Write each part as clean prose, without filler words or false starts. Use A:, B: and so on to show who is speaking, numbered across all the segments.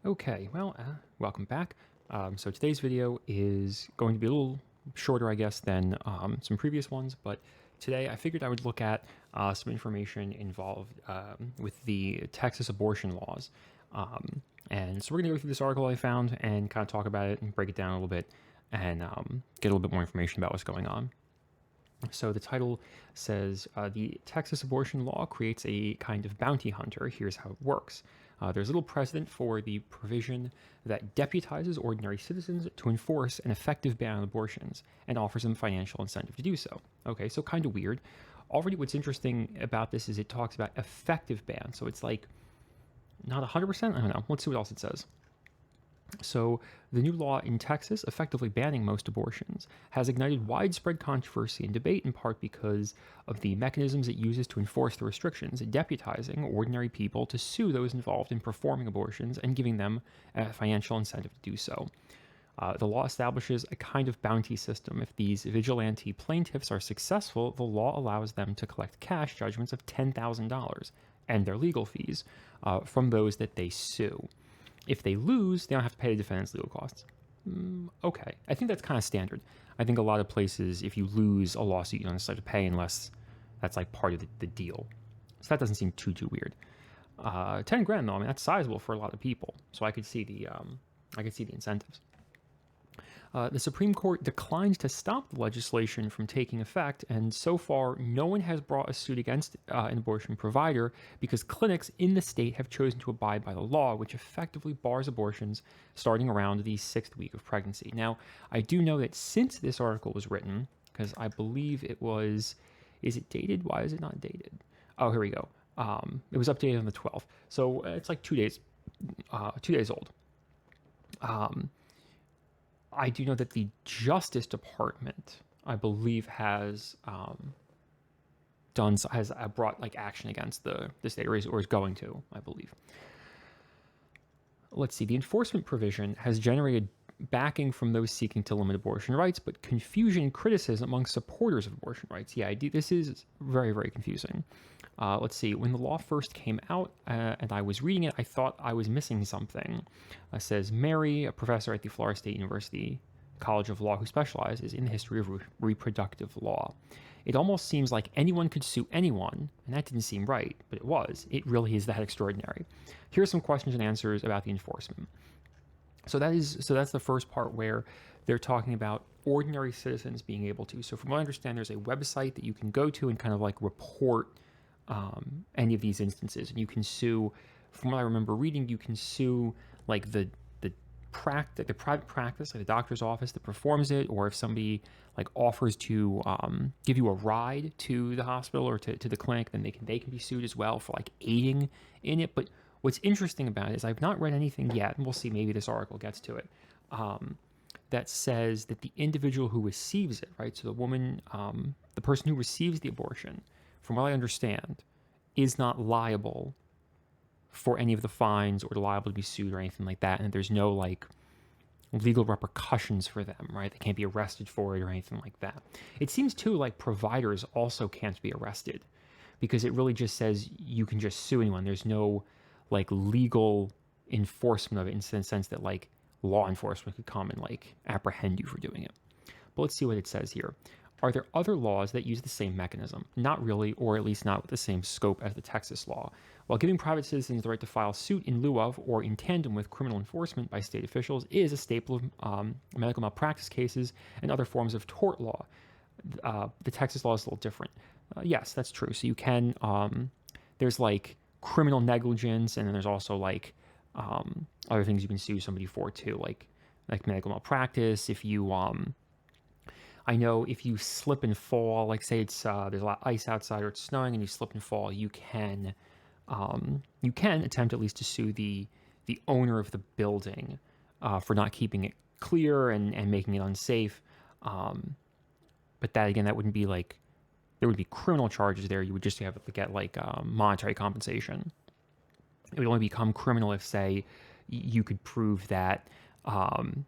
A: Okay, well, welcome back. So today's video is going to be a little shorter, I guess, than some previous ones, but today I figured I would look at some information involved with the Texas abortion laws. And so we're going to go through this article I found and kind of talk about it and break it down a little bit and get a little bit more information about what's going on. So the title says the Texas abortion law creates a kind of bounty hunter. Here's how it works. There's little precedent for the provision that deputizes ordinary citizens to enforce an effective ban on abortions and offers them financial incentive to do so. Okay, so kind of weird. Already, what's interesting about this is it talks about effective ban. So it's like not 100%. I don't know. Let's see what else it says. So, the new law in Texas, effectively banning most abortions, has ignited widespread controversy and debate in part because of the mechanisms it uses to enforce the restrictions, deputizing ordinary people to sue those involved in performing abortions and giving them a financial incentive to do so. The law establishes a kind of bounty system. If these vigilante plaintiffs are successful, the law allows them to collect cash judgments of $10,000 and their legal fees from those that they sue. If they lose, they don't have to pay the defendant's legal costs. Okay, I think that's kind of standard. I think a lot of places, if you lose a lawsuit, you don't necessarily have to pay unless that's like part of the deal. So that doesn't seem too weird. 10 grand though, I mean that's sizable for a lot of people. So I could see the incentives. The Supreme Court declined to stop the legislation from taking effect, and so far, no one has brought a suit against an abortion provider because clinics in the state have chosen to abide by the law, which effectively bars abortions starting around the 6th week of pregnancy. Now, I do know that since this article was written, because I believe it was, is it dated? Why is it not dated? Oh, here we go. It was updated on the 12th, so it's like 2 days, 2 days old. I do know that the Justice Department, I believe, has brought like action against the state, or is going to, I believe. Let's see. The enforcement provision has generated backing from those seeking to limit abortion rights, but confusion and criticism among supporters of abortion rights. Yeah, this is very confusing. Let's see. When the law first came out and I was reading it, I thought I was missing something. Says Mary, a professor at the Florida State University College of Law who specializes in the history of reproductive law. It almost seems like anyone could sue anyone, and that didn't seem right, but it was. It really is that extraordinary. Here are some questions and answers about the enforcement. So that's the first part where they're talking about ordinary citizens being able to. So from what I understand, there's a website that you can go to and kind of like report any of these instances, and you can sue. From what I remember reading, you can sue like the private practice, like the doctor's office that performs it, or if somebody like offers to give you a ride to the hospital or to the clinic, then they can be sued as well for like aiding in it. But what's interesting about it is I've not read anything yet, and we'll see, maybe this article gets to it, that says that the individual who receives it, right? So the woman, the person who receives the abortion, from what I understand, is not liable for any of the fines or liable to be sued or anything like that. And there's no like legal repercussions for them, right? They can't be arrested for it or anything like that. It seems too like providers also can't be arrested because it really just says you can just sue anyone. There's no like legal enforcement of it in the sense that like law enforcement could come and like apprehend you for doing it. But let's see what it says here. Are there other laws that use the same mechanism? Not really, or at least not with the same scope as the Texas law. While giving private citizens the right to file suit in lieu of or in tandem with criminal enforcement by state officials is a staple of medical malpractice cases and other forms of tort law. The Texas law is a little different. Yes, that's true. So you can, there's like criminal negligence, and then there's also like other things you can sue somebody for too, like medical malpractice. If you I know if you slip and fall, like say it's there's a lot of ice outside or it's snowing and you slip and fall, you can attempt at least to sue the owner of the building for not keeping it clear and making it unsafe. But that again, that wouldn't be like, there would be criminal charges there. You would just have to get like monetary compensation. It would only become criminal if, say, you could prove that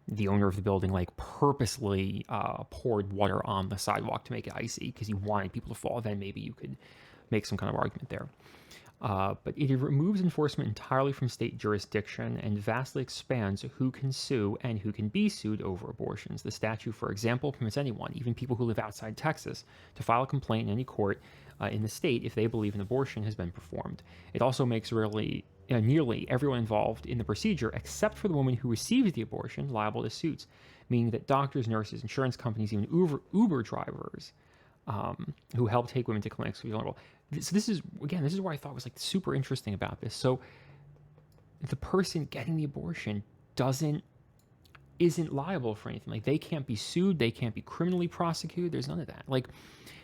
A: the owner of the building like purposely poured water on the sidewalk to make it icy because he wanted people to fall. Then maybe you could make some kind of argument there. But it removes enforcement entirely from state jurisdiction and vastly expands who can sue and who can be sued over abortions. The statute, for example, permits anyone, even people who live outside Texas, to file a complaint in any court in the state if they believe an abortion has been performed. It also makes nearly everyone involved in the procedure, except for the woman who receives the abortion, liable to suits, meaning that doctors, nurses, insurance companies, even Uber drivers who help take women to clinics will be vulnerable. So this is what I thought was like super interesting about this. So the person getting the abortion isn't liable for anything. Like, they can't be sued, they can't be criminally prosecuted. There's none of that. Like,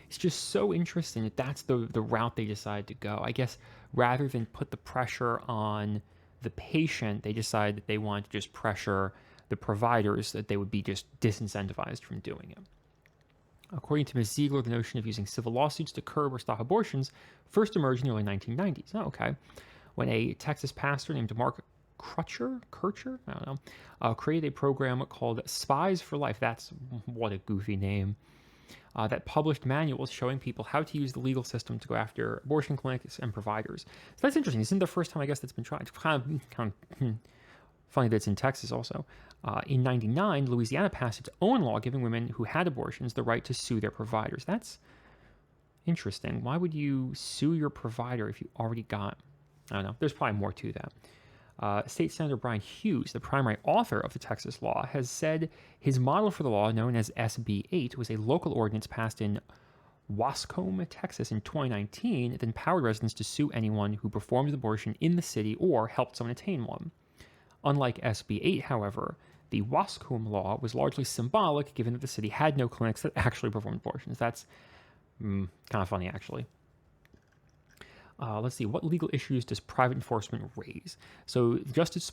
A: it's just so interesting that that's the route they decide to go. I guess rather than put the pressure on the patient, they decide that they want to just pressure the providers, that they would be just disincentivized from doing it. According to Ms. Ziegler, the notion of using civil lawsuits to curb or stop abortions first emerged in the early 1990s. Oh, okay. When a Texas pastor named Mark Kircher, I don't know, created a program called Spies for Life. That's what a goofy name. That published manuals showing people how to use the legal system to go after abortion clinics and providers. So that's interesting. This isn't the first time, I guess, that's been tried. It's kind of funny that it's in Texas also. In 1999, Louisiana passed its own law giving women who had abortions the right to sue their providers. That's interesting. Why would you sue your provider if you already got... I don't know. There's probably more to that. State Senator Brian Hughes, the primary author of the Texas law, has said his model for the law, known as SB 8, was a local ordinance passed in Wascombe, Texas in 2019 that empowered residents to sue anyone who performed an abortion in the city or helped someone attain one. Unlike SB 8, however, the Wascombe law was largely symbolic, given that the city had no clinics that actually performed abortions. That's kind of funny, actually. Let's see, what legal issues does private enforcement raise? So the Justice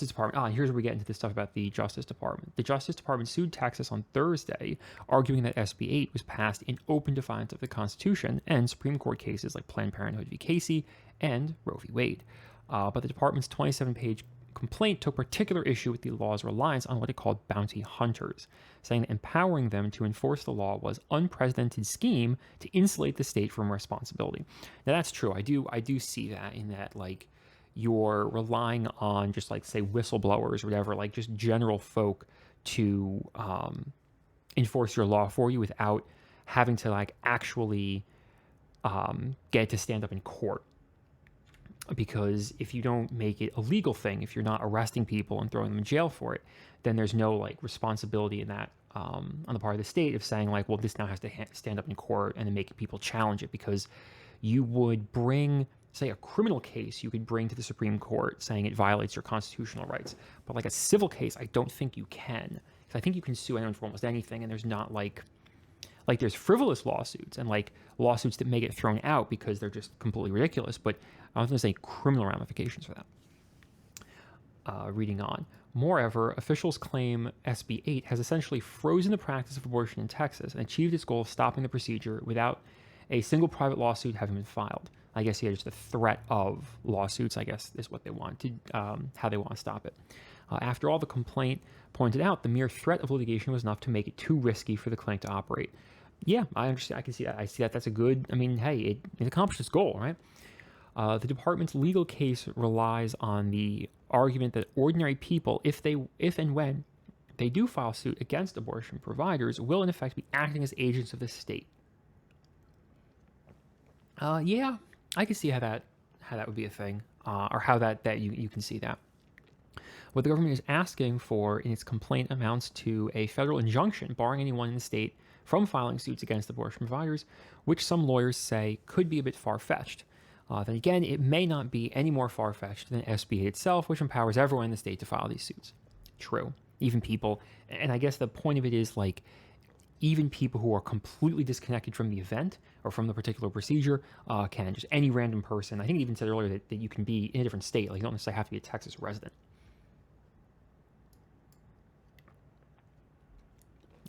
A: Department, here's where we get into this stuff about the Justice Department. The Justice Department sued Texas on Thursday, arguing that SB 8 was passed in open defiance of the Constitution and Supreme Court cases like Planned Parenthood v. Casey and Roe v. Wade. But the department's 27-page complaint took particular issue with the law's reliance on what it called bounty hunters, saying that empowering them to enforce the law was unprecedented scheme to insulate the state from responsibility. Now that's true. I do see that, in that, like, you're relying on just, like, say, whistleblowers or whatever, like just general folk to enforce your law for you without having to, like, actually get to stand up in court. Because if you don't make it a legal thing, if you're not arresting people and throwing them in jail for it, then there's no, like, responsibility in that on the part of the state of saying, like, well, this now has to stand up in court and then making people challenge it. Because you would bring, say, a criminal case, you could bring to the Supreme Court saying it violates your constitutional rights. But, like, a civil case, I don't think you can. Because I think you can sue anyone for almost anything, and there's not, like there's frivolous lawsuits and, like, lawsuits that may get thrown out because they're just completely ridiculous, but I don't think there's any criminal ramifications for that. Reading on. Moreover, officials claim SB 8 has essentially frozen the practice of abortion in Texas and achieved its goal of stopping the procedure without a single private lawsuit having been filed. I guess just the threat of lawsuits, I guess, is what they want to, how they want to stop it. After all, the complaint pointed out the mere threat of litigation was enough to make it too risky for the clinic to operate. Yeah, I understand. I can see that. I see that. That's a good, hey, it accomplished its goal, right? The department's legal case relies on the argument that ordinary people, if and when they do file suit against abortion providers, will in effect be acting as agents of the state. Yeah, I can see how that would be a thing, or how that you can see that. What the government is asking for in its complaint amounts to a federal injunction barring anyone in the state from filing suits against abortion providers, which some lawyers say could be a bit far-fetched. Then again, it may not be any more far-fetched than SB 8 itself, which empowers everyone in the state to file these suits. True. Even people, and I guess the point of it is, like, even people who are completely disconnected from the event or from the particular procedure can. Just any random person. I think it even said earlier that you can be in a different state. Like, you don't necessarily have to be a Texas resident.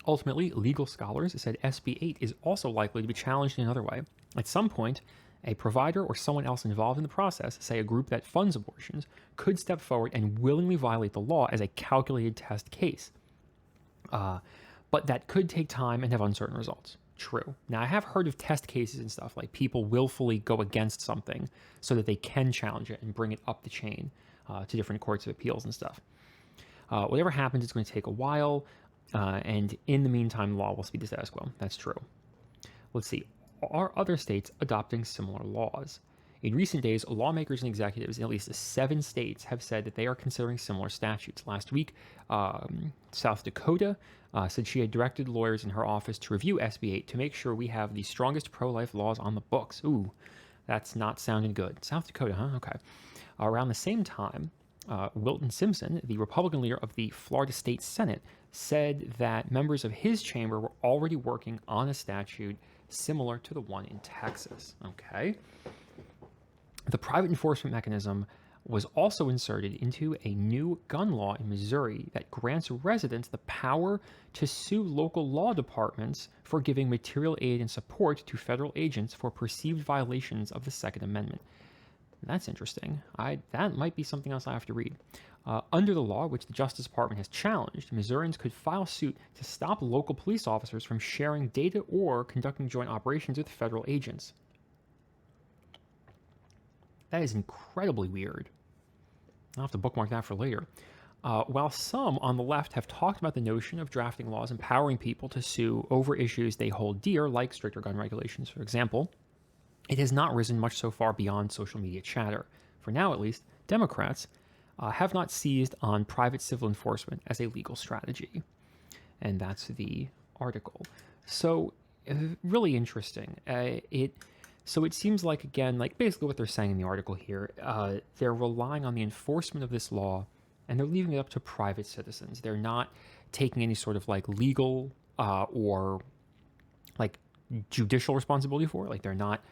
A: Ultimately, legal scholars said SB 8 is also likely to be challenged in another way. At some point, a provider or someone else involved in the process, say a group that funds abortions, could step forward and willingly violate the law as a calculated test case. But that could take time and have uncertain results. True. Now, I have heard of test cases and stuff, like people willfully go against something so that they can challenge it and bring it up the chain to different courts of appeals and stuff. Whatever happens, it's going to take a while, and in the meantime, law will speed the status quo. That's true. Let's see. Are other states adopting similar laws? In recent days, lawmakers and executives in at least 7 states have said that they are considering similar statutes. Last week, South Dakota said she had directed lawyers in her office to review SB 8 to make sure we have the strongest pro-life laws on the books. Ooh, that's not sounding good. South Dakota, huh? Okay. Around the same time, Wilton Simpson, the Republican leader of the Florida State Senate, said that members of his chamber were already working on a statute similar to the one in Texas. Okay. The private enforcement mechanism was also inserted into a new gun law in Missouri that grants residents the power to sue local law departments for giving material aid and support to federal agents for perceived violations of the Second Amendment. That's interesting. That might be something else I have to read. Under the law, which the Justice Department has challenged, Missourians could file suit to stop local police officers from sharing data or conducting joint operations with federal agents. That is incredibly weird. I'll have to bookmark that for later. While some on the left have talked about the notion of drafting laws empowering people to sue over issues they hold dear, like stricter gun regulations, for example, it has not risen much so far beyond social media chatter. For now, at least, Democrats have not seized on private civil enforcement as a legal strategy. And that's the article. So, really interesting. So it seems like, again, like basically what they're saying in the article here, they're relying on the enforcement of this law and they're leaving it up to private citizens. They're not taking any sort of like legal or like judicial responsibility for it. Like they're not,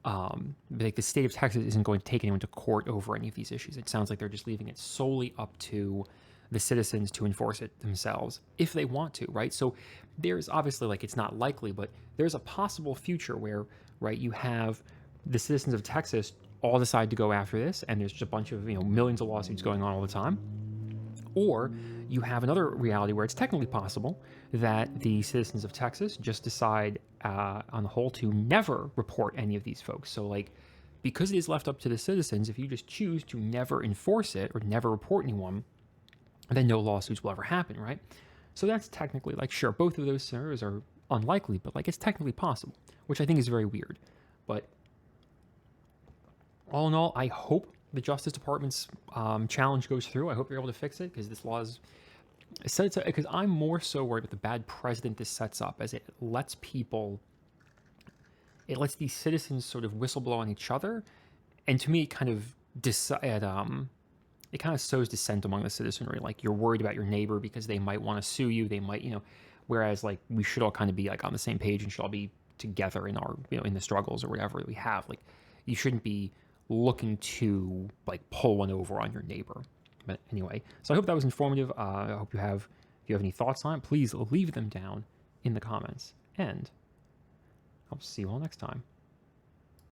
A: like the state of Texas isn't going to take anyone to court over any of these issues. It sounds like they're just leaving it solely up to the citizens to enforce it themselves if they want to, right? So there's obviously, like, it's not likely, but there's a possible future where, right, you have the citizens of Texas all decide to go after this and there's just a bunch of, millions of lawsuits going on all the time. Or you have another reality where it's technically possible that the citizens of Texas just decide on the whole to never report any of these folks. So, like, because it is left up to the citizens, if you just choose to never enforce it or never report anyone, then no lawsuits will ever happen, right? So that's technically, like, sure, both of those scenarios are unlikely, but, like, it's technically possible, which I think is very weird. But all in all, I hope the Justice Department's challenge goes through. I hope they're able to fix it, because this law is because I'm more so worried about the bad precedent this sets up, as it lets these citizens sort of whistleblow on each other, and to me, it kind of it kind of sows dissent among the citizenry. Like, you're worried about your neighbor because they might want to sue you. They might, whereas, like, we should all kind of be, like, on the same page and should all be together in our, in the struggles or whatever we have. Like, you shouldn't be looking to, like, pull one over on your neighbor. But anyway, so I hope that was informative. I hope if you have any thoughts on it, please leave them down in the comments. And I'll see you all next time.